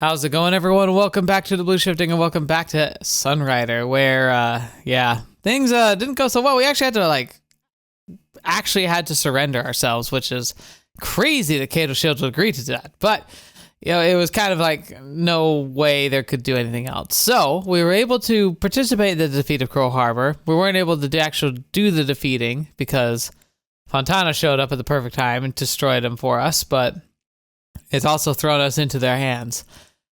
How's it going, everyone? Welcome back to TheBlueShifting and welcome back to Sunrider, where, things didn't go so well. We actually had to surrender ourselves, which is crazy that Kato Shields would agree to that. But, it was kind of like no way there could do anything else. So we were able to participate in the defeat of Crow Harbor. We weren't able to actually do the defeating because Fontana showed up at the perfect time and destroyed them for us, but it's also thrown us into their hands.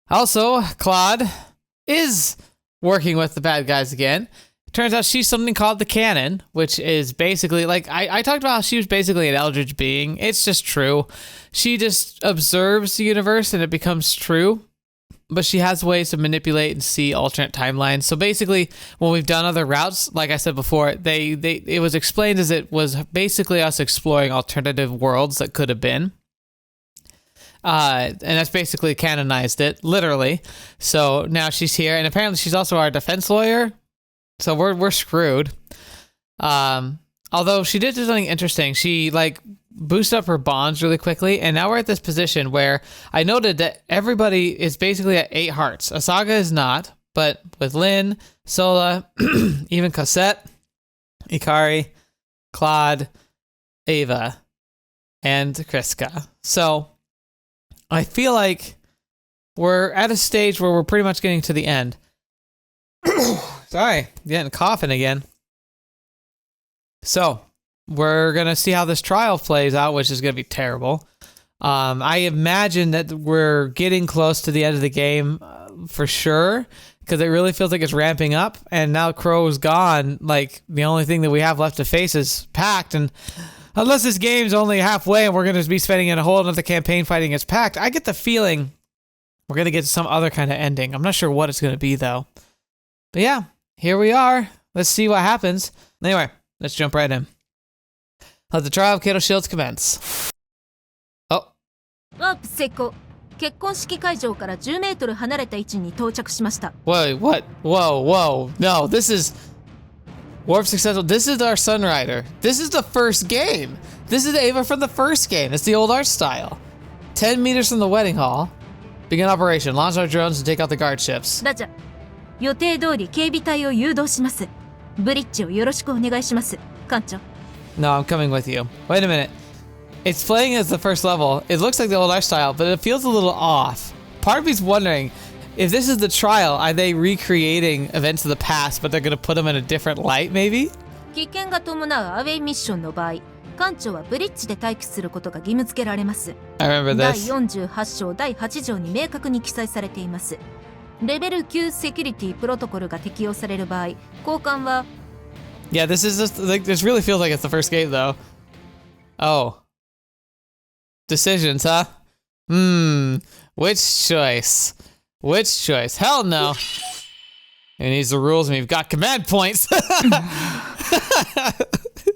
Also, Claude is working with the bad guys again. It turns out she's something called the Cannon, which is basically, I talked about how she was basically an eldritch being. It's just true. She just observes the universe and it becomes true, but she has ways to manipulate and see alternate timelines. So basically, when we've done other routes, like I said before, it was explained as it was basically us exploring alternative worlds that could have been. And that's basically canonized it, literally. So now she's here, and apparently she's also our defense lawyer. So we're screwed. Although she did do something interesting. She boosted up her bonds really quickly, and now we're at this position where I noted that everybody is basically at 8 hearts. Asaga is not, but with Lynn, Sola, even Cosette, Ikari, Claude, Ava, and Kriska. So I feel like we're at a stage where we're pretty much getting to the end. Sorry, getting coughing again. So we're going to see how this trial plays out, which is going to be terrible. I imagine that we're getting close to the end of the game for sure, because it really feels like it's ramping up. And now Crow's gone. The only thing that we have left to face is Pact, and unless this game's only halfway and we're going to be spending in a whole another campaign fighting against Pact, I get the feeling we're going to get some other kind of ending. I'm not sure what it's going to be, though. But yeah, here we are. Let's see what happens. Anyway, let's jump right in. Let the trial of Kato Shields commence. Oh. ワープ成功。結婚式会場から10メートル離れた位置に到着しました。Wait, what? Whoa. No, this is... Warp successful. This is our Sunrider. This is the first game. This is Ava from the first game. It's the old art style. 10 meters from the wedding hall. Begin operation. Launch our drones and take out the guard ships. ラジャ。予定通り警備隊を誘導します。ブリッジをよろしくお願いします。艦長。No, I'm coming with you. Wait a minute. It's playing as the first level. It looks like the old art style, but it feels a little off. Part of me's wondering, if this is the trial, are they recreating events of the past, but they're going to put them in a different light, maybe? 危険が伴うアウェイミッションの場合、艦長はブリッジで待機することが義務付けられます。I remember this. 第48章第8条に明確に記載されています。レベル9セキュリティプロトコルが適用される場合、交換は Yeah, this is just, this really feels like it's the first game, though. Oh. Decisions, huh? Which choice? Which choice? Hell no. It needs the rules and we've got command points.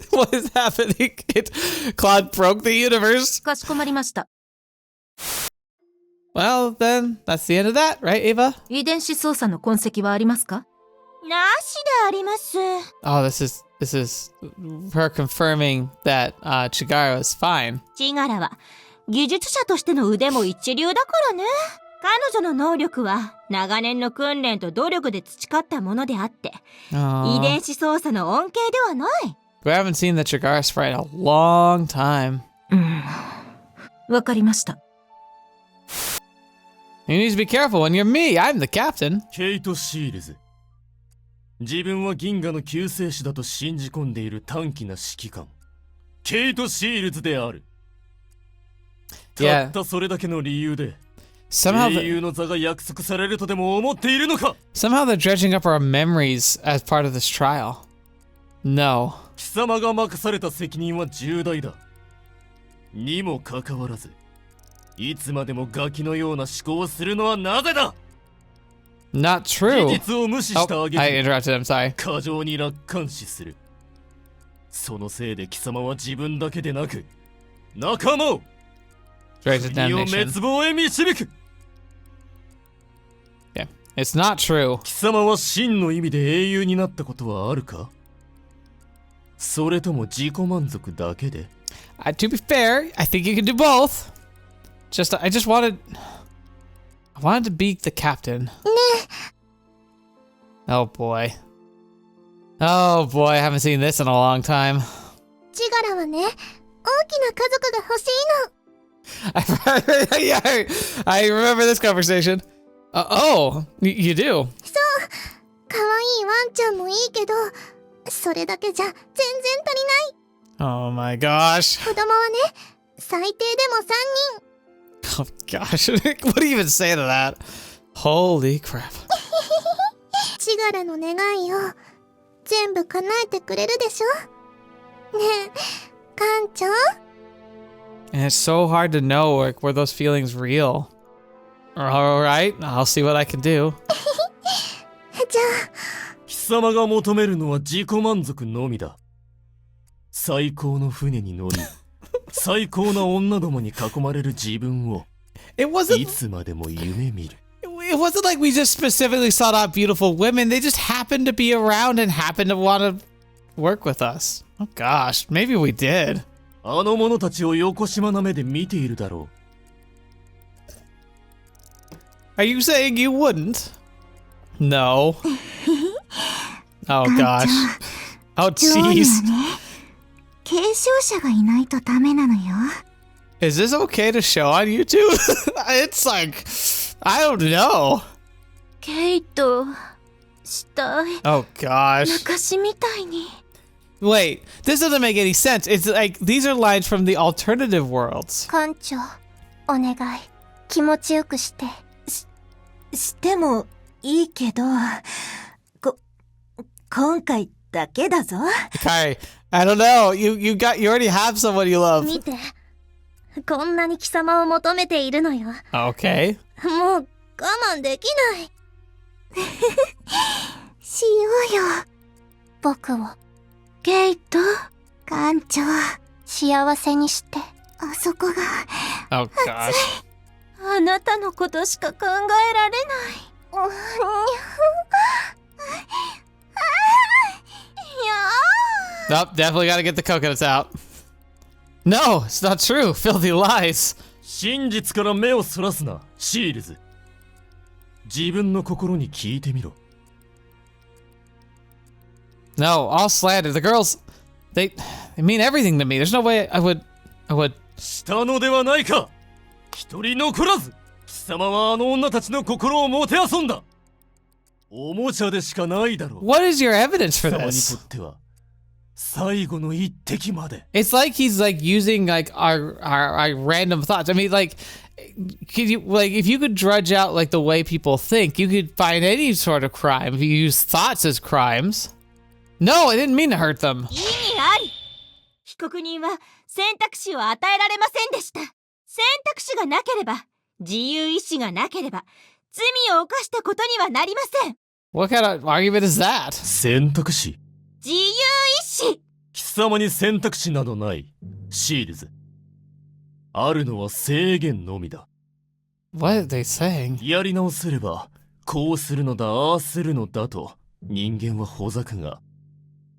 What is happening? Claude broke the universe. かしこまりました。Well, then, that's the end of that, right, Ava? 遺伝子操作の痕跡はありますか？なしであります。Oh, this is her confirming that Chigara is fine. チガラは技術者としての腕も一流だからね。彼女の能力は長年の訓練と努力で培ったものであって、遺伝子操作の恩恵ではない。We haven't seen the Chigara sprite in a long time. わかりました。You need to be careful when you're me. I'm the captain. ケイト・シールズ。自分は銀河の救世主だと信じ込んでいる短気な指揮官。ケイト・シールズである。たったそれだけの理由で。Somehow they're dredging up our memories as part of this trial. No. 貴様が任された責任は重大だ。にもかかわらず、いつまでもガキのような思考をするのはなぜだ。 Not true. 事実を無視したあげく、I interrupted. I'm sorry. 過剰に楽観視する。そのせいで貴様は自分だけでなく、仲間を 国を滅亡へ導く。Yeah, it's not true. 貴様は真の意味で英雄になったことはあるか？それとも自己満足だけで？ To be fair, I think you can do both. I just wanted... I wanted to beat the captain. Oh boy. Oh boy, I haven't seen this in a long time. チガラはね、大きな家族が欲しいの。Yeah, I remember this conversation. You do? 可愛いワンちゃんもいいけど、それだけじゃ全然足りない。 Oh my gosh. 子供はね、最低でも3人。 Oh gosh. What do you even say to that? Holy crap. チガラの願いを全部叶えてくれるでしょ。ねえ、館長。 And it's so hard to know, like, were those feelings real? Alright, I'll see what I can do. じゃあ、貴様が求めるのは自己満足のみだ。最高の船に乗り、最高な女どもに囲まれる自分を It wasn't いつまでも夢見る。It wasn't like we just specifically sought out beautiful women. They just happened to be around and happened to want to work with us. Oh gosh, maybe we did. あの者たちをよこしまな目で見ているだろ Are you saying you wouldn't? No. Oh gosh. Oh 女王に jeez. はね、継承者がいないとダメなのよ。 Is this okay to show on YouTube? It's like, I don't know. ケイト、したい。 Oh gosh. 昔みたいに。 Wait, this doesn't make any sense. It's like, these are lines from the alternative worlds. 館長、お願い。気持ちよくして。してもいいけど、今回だけだぞ。 Okay, I don't know. You already have someone you love. 見て。こんなに貴様を求めているのよ。 Okay. もう我慢できない。しようよ。僕を。ゲイト、館長、幸せにして。あそこが。 Oh gosh. あなたのことしか考えられない。Nope, definitely gotta get the coconuts out. No, it's not true. Filthy lies. 真実から目をそらすな、シールズ。自分の心に聞いてみろ。No, all slander. The girls, they mean everything to me. There's no way I would. したのではないか。一人残らず、貴様はあの女たちの心をもてあそんだ。おもちゃでしかないだろう。 What is your evidence for 貴様に this? とっては最後の一滴まで。 It's like he's like using like our random thoughts. I mean, like, could you like if you could drudge out like the way people think, you could find any sort of crime if you use thoughts as crimes. No, I didn't mean to hurt them. 意味あり。被告人は選択肢を与えられませんでした。選択肢がなければ、自由意志がなければ、罪を犯したことにはなりません。 What kind of argument is that? 選択肢。自由意志。貴様に選択肢などない、シールズ。あるのは制限のみだ。 What are they saying? やり直せれば、こうするのだ、ああするのだと、人間はほざくが、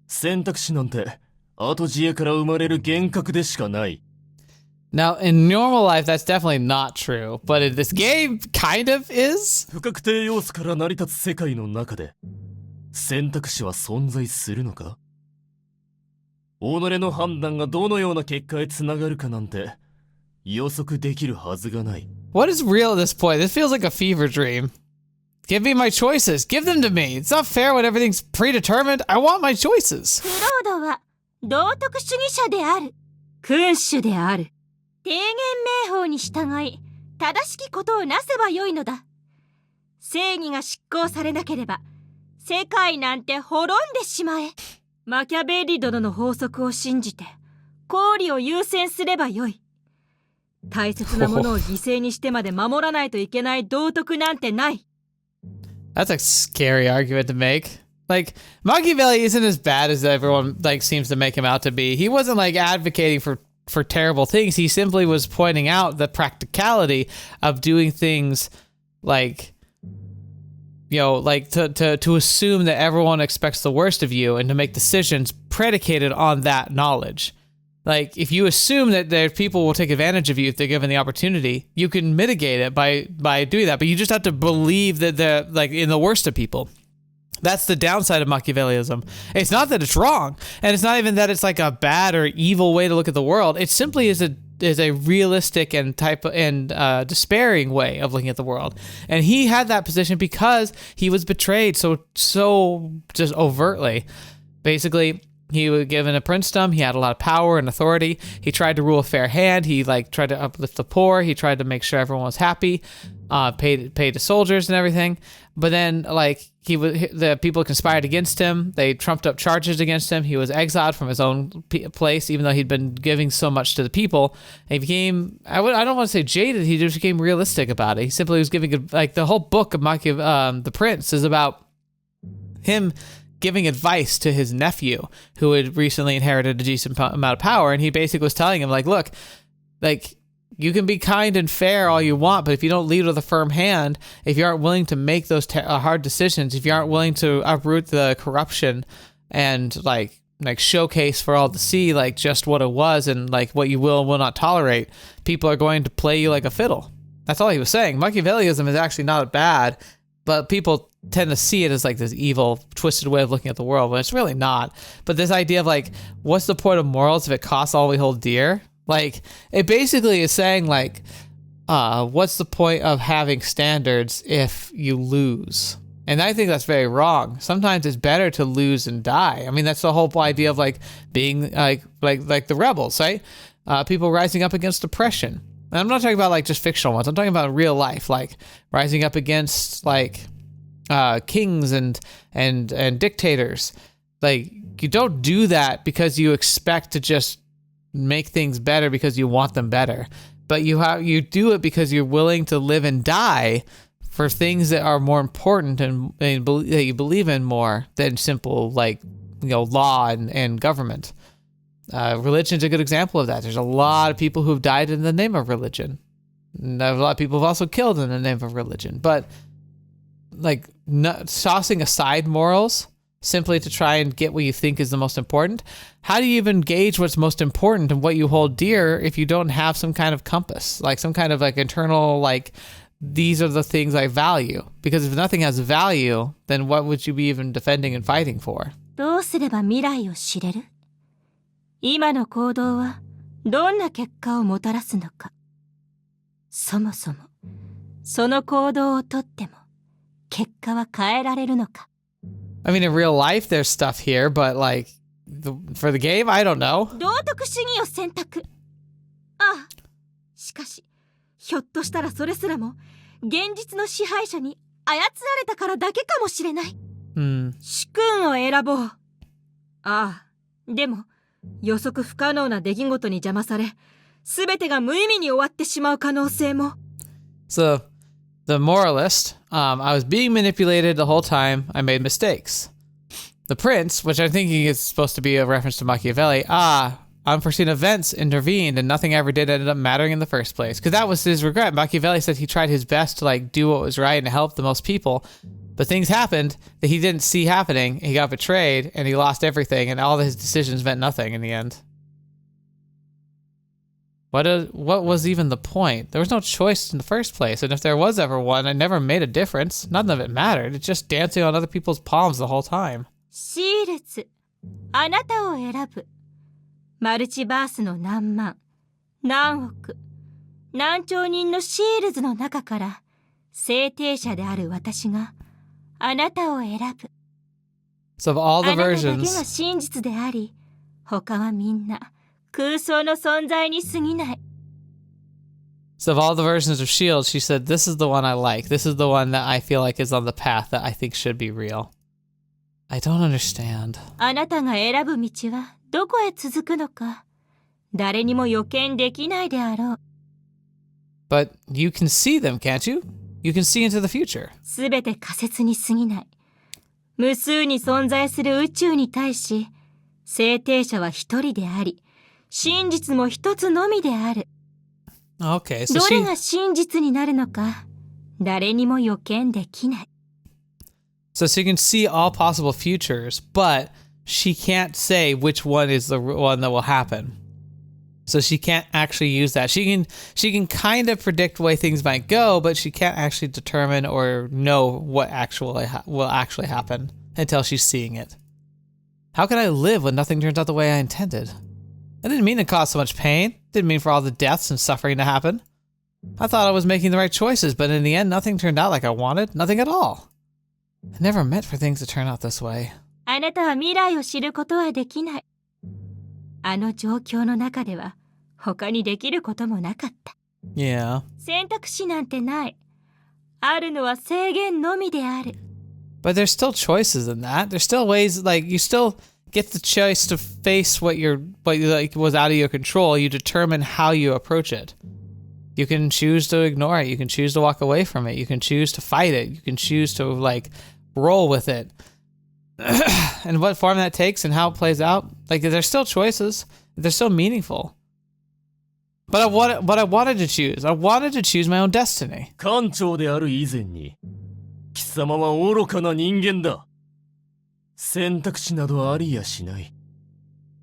選択肢なんて、後知恵から生まれる幻覚でしかない。Now, in normal life, that's definitely not true, but in this game, kind of is. 不確定要素から成り立つ世界の中で、選択肢は存在するのか？己の判断がどのような結果へつながるかなんて、予測できるはずがない。What is real at this point? This feels like a fever dream. Give me my choices. Give them to me. It's not fair when everything's predetermined. I want my choices. クロードは道徳主義者である。君主である。提言明法に従い、正しきことをなせばよいのだ。正義が執行されなければ、世界なんて滅んでしまえ。マキャベリ殿の法則を信じて、公理を優先すればよい。大切なものを犠牲にしてまで守らないといけない道徳なんてない。That's a scary argument to make. Like, Machiavelli isn't as bad as everyone like seems to make him out to be. He wasn't like advocating for terrible things. He simply was pointing out the practicality of doing things like, you know, like to assume that everyone expects the worst of you and to make decisions predicated on that knowledge. like if you assume that there people will take advantage of you if they're given the opportunity, you can mitigate it by doing that. But you just have to believe that they're like in the worst of people. That's the downside of Machiavellism. It's not that it's wrong, and it's not even that it's like a bad or evil way to look at the world. It simply is a realistic and despairing way of looking at the world. And he had that position because he was betrayed so just overtly. Basically, he was given a princedom. He had a lot of power and authority. He tried to rule a fair hand. He tried to uplift the poor. He tried to make sure everyone was happy, paid the soldiers and everything. But then the people conspired against him. They trumped up charges against him. He was exiled from his own place, even though he'd been giving so much to the people. He became, I don't want to say jaded. He just became realistic about it. He simply was giving, like the whole book of The Prince is about him giving advice to his nephew who had recently inherited a decent amount of power. And he basically was telling him like, look, like you can be kind and fair all you want, but if you don't lead with a firm hand, if you aren't willing to make those hard decisions, if you aren't willing to uproot the corruption and like showcase for all to see, like just what it was and like what you will and will not tolerate, people are going to play you like a fiddle. That's all he was saying. Machiavellism is actually not bad, but people tend to see it as like this evil, twisted way of looking at the world, but it's really not. But this idea of like, what's the point of morals if it costs all we hold dear? Like, it basically is saying like, what's the point of having standards if you lose? And I think that's very wrong. Sometimes it's better to lose and die. I mean, that's the whole idea of like being like the rebels, right? People rising up against oppression. And I'm not talking about like just fictional ones. I'm talking about real life, like rising up against like kings and dictators. Like, you don't do that because you expect to just make things better because you want them better, but you do it because you're willing to live and die for things that are more important and that you believe in more than simple like law and government. Religion's a good example of that. There's a lot of people who've died in the name of religion. And a lot of people have also killed in the name of religion. But like tossing aside morals simply to try and get what you think is the most important, how do you even gauge what's most important and what you hold dear if you don't have some kind of compass, like some kind of like internal like these are the things I value? Because if nothing has value, then what would you be even defending and fighting for? どうすれば未来を知れる？今の行動はどんな結果をもたらすのか。そもそもその行動をとっても結果は変えられるのか。I mean, in real life, there's stuff here, but like for the game, I don't know. 道徳主義を選択。ああ。しかし、ひょっとしたらそれすらも現実の支配者に操られたからだけかもしれない。主君を選ぼう。ああ。でも、予測不可能な出来事に邪魔され、すべてが無意味に終わってしまう可能性も。So, the moralist, I was being manipulated the whole time. I made mistakes. The prince, which I'm thinking is supposed to be a reference to Machiavelli, unforeseen events intervened and nothing ever did end up mattering in the first place. Because that was his regret. Machiavelli said he tried his best to like do what was right and help the most people. But things happened that he didn't see happening. He got betrayed and he lost everything and all of his decisions meant nothing in the end. What was even the point? There was no choice in the first place, and if there was ever one, it never made a difference. None of it mattered. It's just dancing on other people's palms the whole time. シールズ、あなたを選ぶ。マルチバースの何万、何億、何兆人のシールズの中から制定者である私があなたを選ぶ。So of all the あなただけ versions, が真実であり、他はみんな空想の存在に過ぎない。so of all the versions of S.H.I.E.L.D., she said, this is the one I like. This is the one that I feel like is on the path that I think should be real. I don't understand. あなたが選ぶ道はどこへ続くのか、誰にも予見できないであろう。But you can see them, can't you? You can see into the future. すべて仮説に過ぎない。無数に存在する宇宙に対し、制定者は一人であり、真実も一つのみである。Okay, so どれが真実になるのか、誰にも予見できない。So she can see all possible futures, but she can't say which one is the one that will happen. So she can't actually use that. She can kind of predict the way things might go, but she can't actually determine or know what will actually happen until she's seeing it. How can I live when nothing turns out the way I intended? I didn't mean to cause so much pain. Didn't mean for all the deaths and suffering to happen. I thought I was making the right choices, but in the end, nothing turned out like I wanted. Nothing at all. I never meant for things to turn out this way. あなたは未来を知ることはできない。あの状況の中では他にできることもなかった。Yeah. 選択肢なんてない。あるのは制限のみである。But there's still choices in that. There's still ways, like, you still get the choice to face what was out of your control. You determine how you approach it. You can choose to ignore it. You can choose to walk away from it. You can choose to fight it. You can choose to, like, roll with it. And what form that takes and how it plays out, like, there's still choices. They're still meaningful. But what I wanted to choose my own destiny. 艦長である以前に、貴様は愚かな人間だ。選択肢などありやしない。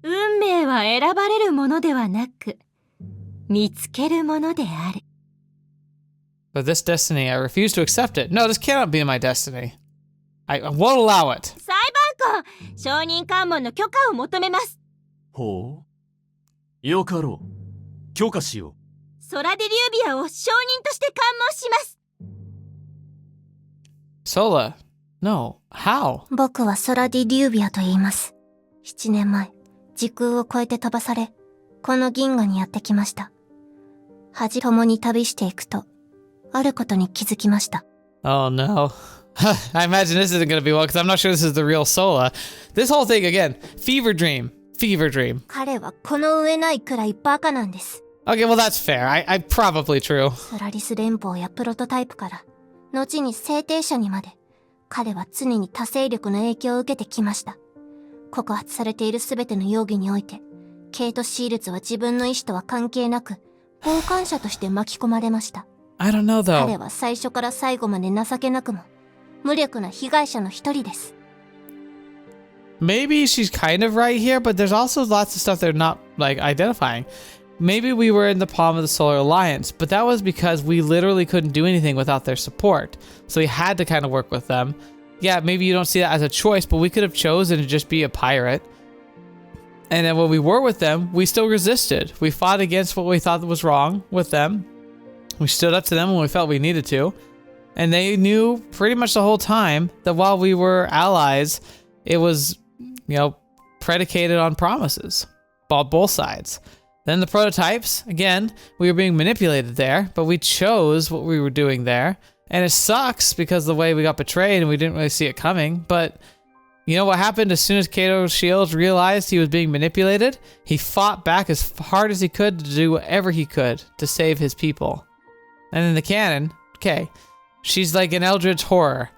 運命は選ばれるものではなく、見つけるものである。But this destiny, I refuse to accept it. No, this cannot be my destiny. I won't allow it. 裁判官、証人喚問の許可を求めます。ほう。よかろう。許可しよう。ソラ・デ・リュービアを証人として喚問します。Sola, no, how? 僕はソラ・ディ・リュービアと言います。7年前、時空を超えて飛ばされ、この銀河にやってきました。共に旅していくと、あることに気づきました。Oh no. I imagine this isn't going to be well, because I'm not sure this is the real Sola. This whole thing, again, fever dream. 彼はこの上ないくらいバカなんです。Okay, well that's fair. I probably true. ソラリス連邦やプロトタイプから、後に聖帝者にまで、彼は常に多勢力の影響を受けてきました。告発されているすべての容疑において、ケイト・シールズは自分の意思とは関係なく、傍観者として巻き込まれました。I don't know though. 彼は最初から最後まで情けなくも、無力な被害者の一人です。Maybe she's kind of right here, but there's also lots of stuff they're not, like, identifying. Maybe we were in the palm of the Solar Alliance, but that was because we literally couldn't do anything without their support. So we had to kind of work with them. Yeah, maybe you don't see that as a choice, but we could have chosen to just be a pirate. And then when we were with them, we still resisted. We fought against what we thought was wrong with them. We stood up to them when we felt we needed to. And they knew pretty much the whole time that while we were allies, it was, predicated on promises. Both sides. Then the prototypes, again, we were being manipulated there, but we chose what we were doing there. And it sucks because the way we got betrayed and we didn't really see it coming. But you know what happened as soon as Kato Shields realized he was being manipulated? He fought back as hard as he could to do whatever he could to save his people. And in the canon, okay, she's like an eldritch horror.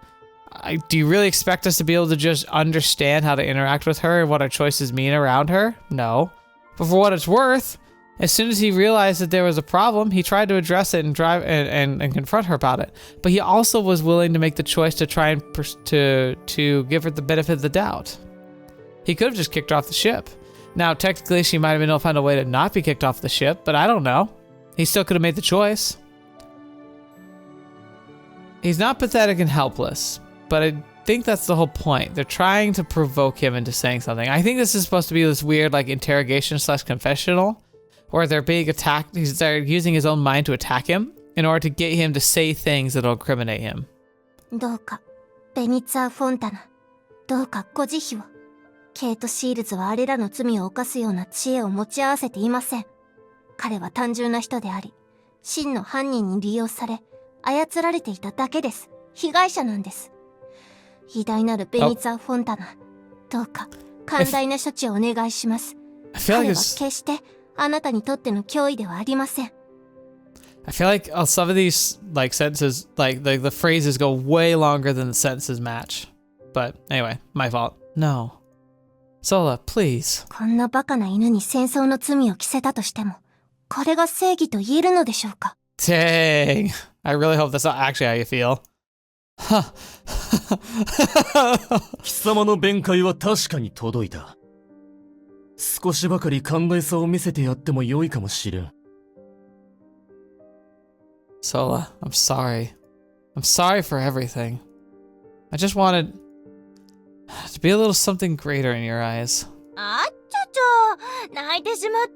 Do you really expect us to be able to just understand how to interact with her and what our choices mean around her? No. But for what it's worth, as soon as he realized that there was a problem, he tried to address it and confront her about it. But he also was willing to make the choice to try and to give her the benefit of the doubt. He could have just kicked her off the ship. Now, technically, she might have been able to find a way to not be kicked off the ship, but I don't know. He still could have made the choice. He's not pathetic and helpless, but I think that's the whole point. They're trying to provoke him into saying something. I think this is supposed to be this weird, like, interrogation/confessional, where they're being attacked. They're using his own mind to attack him in order to get him to say things that'll incriminate him. どうか、ベニツァ・フォンタナ、どうかご慈悲を。ケイト・シールズはあれらの罪を犯すような知恵を持ち合わせていません。彼は単純な人であり、真の犯人に利用され、操られていただけです。被害者なんです。偉大なるベニツァ・フォンタナ、どうか寛大な処置をお願いします。彼は決してあなたにとっての脅威ではありません。I feel like some of these like sentences, like the phrases go way longer than the sentences match. But anyway, my fault. No. Sola, please. こんなバカな犬に戦争の罪を着せたとしても、これが正義と言えるのでしょうか？ Dang. I really hope that's not actually how you feel. 貴様の弁解は確かに届いた。少しばかり寛大さを見せてやっても良いかもしれん。Sola, I'm sorry. I'm sorry for everything. I just wanted to be a little something greater in your eyes. あっちゃちゃ、泣いてしまった。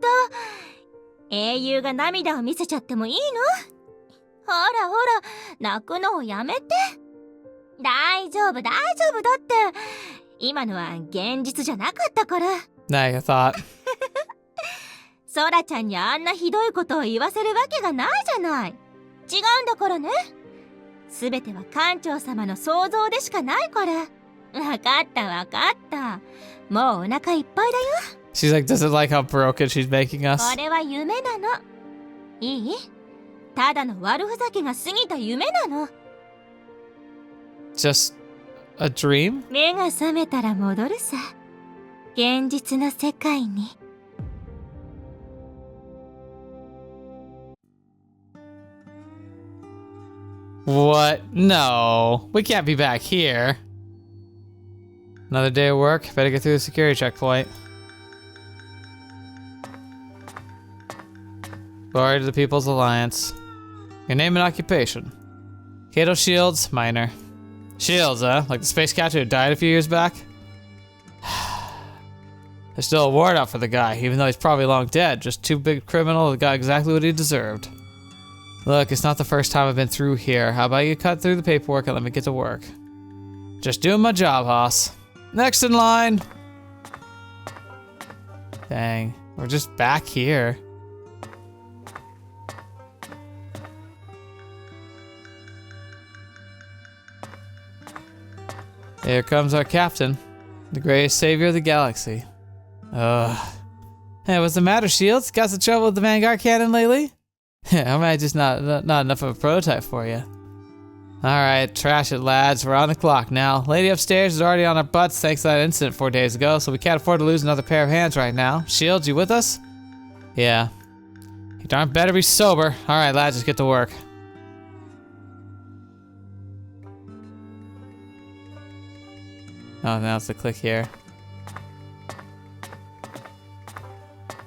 英雄が涙を見せちゃってもいいの？ほらほら、泣くのをやめて。大丈夫大丈夫だって。今のは現実じゃなかったから。Nah, I thought. ソラちゃんにあんなひどいことを言わせるわけがないじゃない。違うんだからね。すべては館長様の想像でしかないから。わかったわかった。もうお腹いっぱいだよ。She's like, doesn't like how broken she's making us. これは夢なの。いい？ただの悪ふざけが過ぎた夢なの。Just a dream? 目が覚めたら戻るさ。現実の世界に。What? No. We can't be back here. Another day of work. Better get through the security checkpoint. Glory to the People's Alliance. Your name and occupation. Kato Shields, minor. Shields, huh? Like the space captain who died a few years back? There's still a warrant out for the guy, even though he's probably long dead. Just too big a criminal that got exactly what he deserved. Look, it's not the first time I've been through here. How about you cut through the paperwork and let me get to work? Just doing my job, Hoss. Next in line! Dang, we're just back here. Here comes our captain, the greatest savior of the galaxy. Ugh. Hey, what's the matter, Shields? Got some trouble with the Vanguard cannon lately? Am I just not enough of a prototype for you? Alright, trash it, lads. We're on the clock now. Lady upstairs is already on our butts thanks to that incident 4 days ago, so we can't afford to lose another pair of hands right now. Shields, you with us? Yeah. You darn better be sober. Alright, lads, let's get to work. Oh, now it's the click here.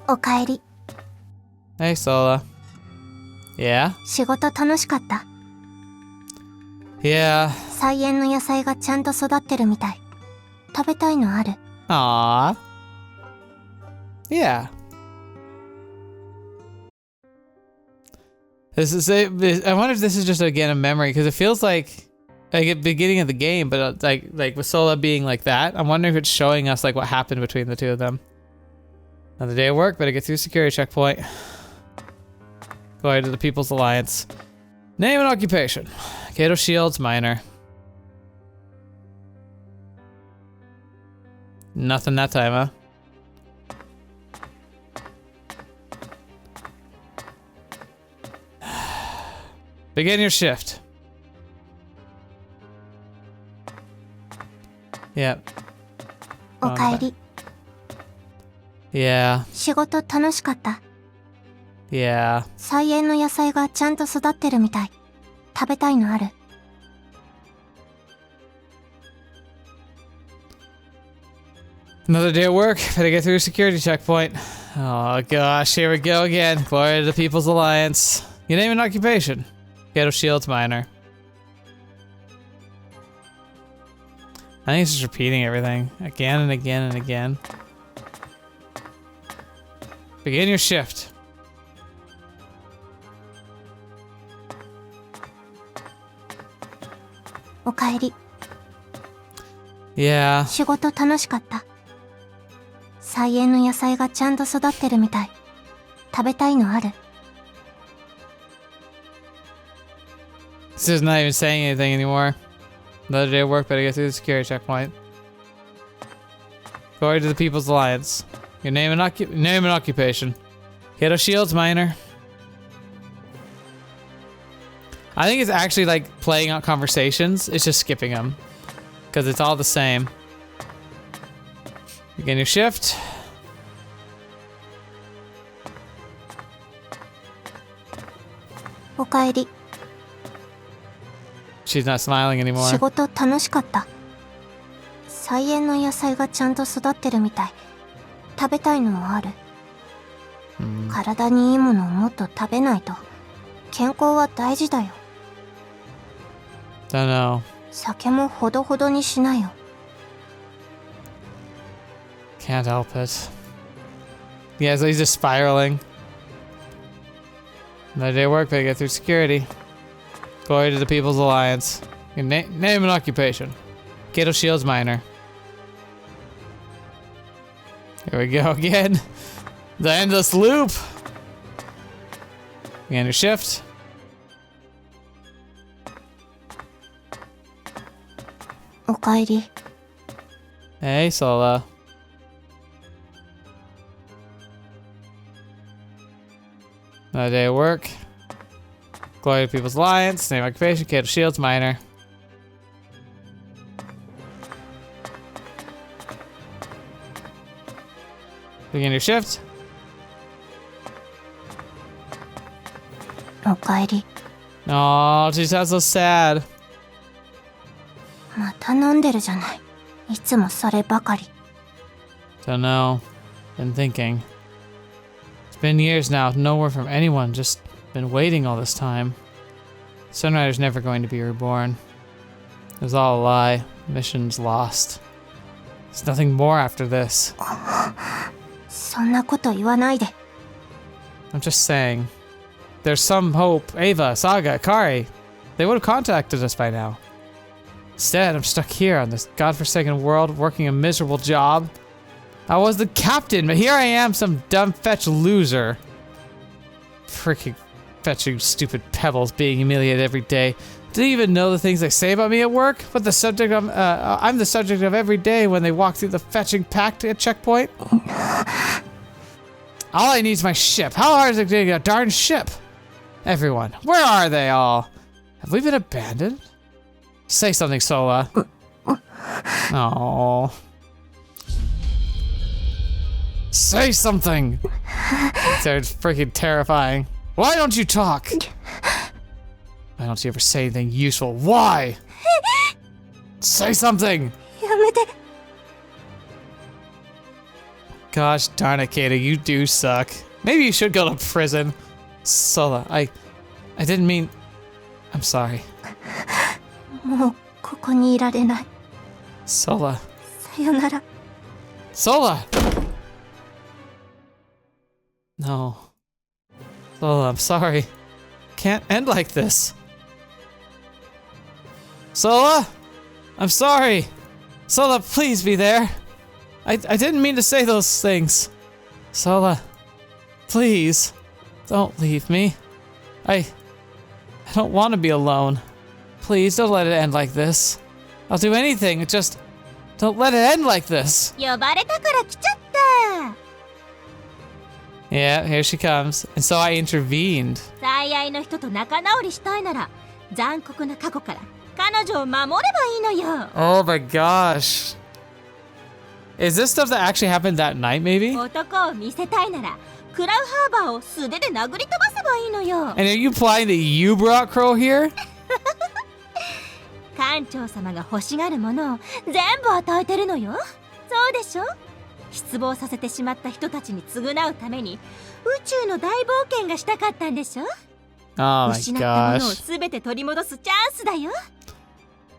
おかえり。 Hey, Sola. Yeah? 仕事楽しかった。 Yeah. 菜園の野菜がちゃんと育ってるみたい。食べたいのある？ Aww. Yeah. I wonder if this is just again a memory because it feels like at the beginning of the game, but like with Sola being like that, I'm wondering if it's showing us like what happened between the two of them. Another day of work, better get through security checkpoint. Glory to the People's Alliance. Name and occupation. Kato Shields, minor. Nothing that time, huh? Begin your shift. Yep. おかえり。 Yeah. 仕事楽しかった。 Yeah. 菜園の野菜がちゃんと育ってるみたい。食べたいのある？ Another day of work. Better get through a security checkpoint. Oh gosh, here we go again. Glory to the People's Alliance. Your name and occupation. Kato Shields, minor. I think it's just repeating everything again and again and again. Begin your shift. おかえり。 Yeah. 仕事楽しかった。菜園の野菜がちゃんと育ってるみたい。食べたいのある？ This is not even saying anything anymore. Another day of work, better get through the security checkpoint. Glory to the People's Alliance. Your name and occupation. Kato Shields, minor. I think it's actually like playing out conversations. It's just skipping them. Because it's all the same. Begin your shift.おかえり。 She's not smiling anymore. 仕事楽しかった。菜園の野菜がちゃんと育ってるみたい。食べたいのはある。Hmm. 体にいいものをもっと食べないと。健康は大事だよ。Don't know. 酒もほどほどにしなよ。Can't help it. Yeah, so he's just spiraling. Another day of work, they get through security. Glory to the People's Alliance. Name and occupation. Kato Shields Miner. Here we go again. The endless loop. Begin your shift. Okaeri. Hey, Sola. Another day of work. Glory to People's Alliance. Name occupation. Kato Shields Miner. Begin your shift. Okaeri. Oh, she sounds so sad. また飲んでるじゃない。いつもそればかり。Don't know. Been thinking. It's been years now. No word from anyone. Just been waiting all this time. Sunrider's never going to be reborn. It was all a lie. Mission's lost. There's nothing more after this. そんなこと言わないで。I'm just saying. There's some hope. Ava, Saga, Kari. They would have contacted us by now. Instead, I'm stuck here on this godforsaken world, working a miserable job. I was the captain, but here I am, some dumb fetch loser. Freaking fetching stupid pebbles, being humiliated every day. Do you even know the things they say about me at work? But the subject of, I'm the subject of every day when they walk through the fetching pact at checkpoint. All I need is my ship. How hard is it to get a darn ship? Everyone, where are they all? Have we been abandoned? Say something, Sola. Oh. Say something! They're freaking terrifying. Why don't you talk? Why don't you ever say anything useful? Why? Say something! やめて。Gosh darn it, Kato, you do suck. Maybe you should go to prison. Sola, I didn't mean... I'm sorry. もうここにいられない。 Sola. さよなら。 Sola! No. Sola, I'm sorry. Can't end like this. Sola? I'm sorry. Sola, please be there. I didn't mean to say those things. Sola, please, don't leave me. I don't want to be alone. Please don't let it end like this. I'll do anything, just don't let it end like this. 呼ばれたから来ちゃった。 Yeah, here she comes. And so I intervened. 最愛の人と仲直りしたいなら残酷な過去から彼女を守ればいいのよ。 Oh my gosh. Is this stuff that actually happened that night, maybe? 男を見せたいならクラウハーバーを素手で殴り飛ばせばいいのよ。 And are you implying that you brought Crow here? 艦長様が欲しがるものを全部与えてるのよ。そうでしょ。失望させてしまった人たちに償うために宇宙の大冒険がしたかったんでしょ。 Oh my 失ったものを gosh. 全て取り戻すチャンスだよ。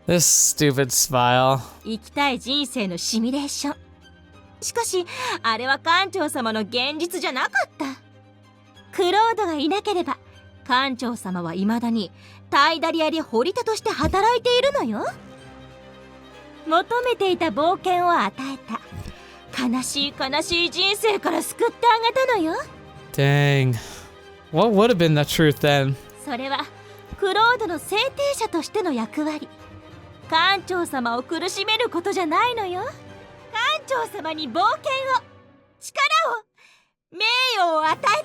This stupid smile. 生きたい人生のシミュレーション。しかしあれは艦長様の現実じゃなかった。クロードがいなければ艦長様は未だにタイダリアで掘り手として働いているのよ。求めていた冒険を与えた。悲しい悲しい人生から救ってあげたのよ。 Dang. What would have been the truth then? それはクロードの制定者としての役割。艦長様を苦しめることじゃないのよ。艦長様に冒険を、力を、名誉を与え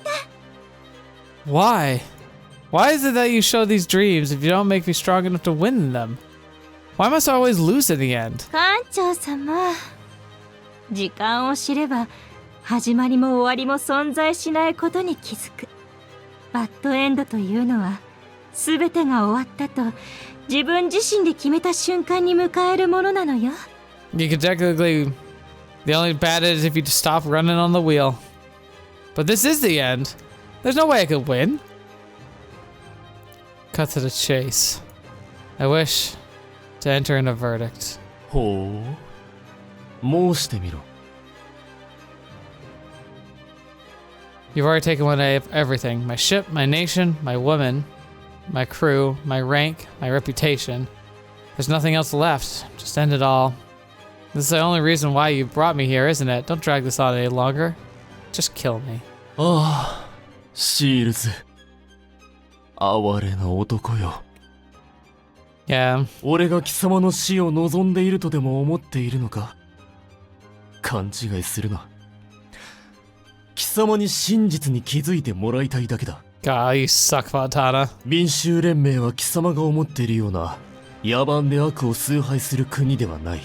た。 Why? Why is it that you show these dreams if you don't make me strong enough to win them? Why must I always lose in the end? 艦長様、時間を知れば始まりも終わりも存在しないことに気づく。バッドエンドというのは全てが終わったと自分自身で決めた瞬間に迎えるものなのよ。 You could technically... The only bad is if you just stop running on the wheel. But this is the end. There's no way I could win. Cut to the chase. I wish to enter in a verdict. ほう。申してみろ。 You've already taken away everything. My ship, my nation, my woman, my crew, my rank, my reputation. There's nothing else left. Just end it all. This is the only reason why you brought me here, isn't it? Don't drag this on any longer. Just kill me. ああ、シールズ。哀れな男よ。 Yeah. 俺が貴様の死を望んでいるとでも思っているのか？勘違いするな。貴様に真実に気づいてもらいたいだけだ。God, you suck, Fontana. 民衆連盟は貴様が思っているような野蛮で悪を崇拝する国ではない。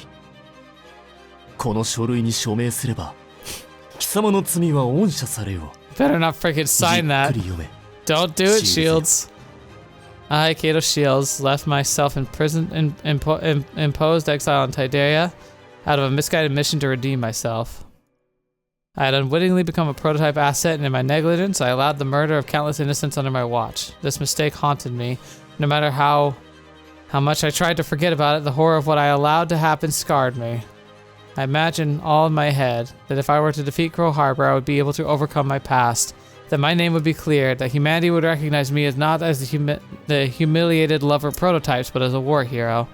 この書類に署名すれば貴様の罪は恩赦されよう。 Better not freaking sign that. じっくり読め。 Don't do it, Shields. I, Kato Shields, left myself in prison, imposed exile on Tideria out of a misguided mission to redeem myself. I had unwittingly become a prototype asset, and in my negligence, I allowed the murder of countless innocents under my watch. This mistake haunted me. No matter how much I tried to forget about it, the horror of what I allowed to happen scarred me. I imagined all in my head that if I were to defeat Crow Harbor, I would be able to overcome my past, that my name would be cleared, that humanity would recognize me as not as the humiliated lover prototypes, but as a war hero.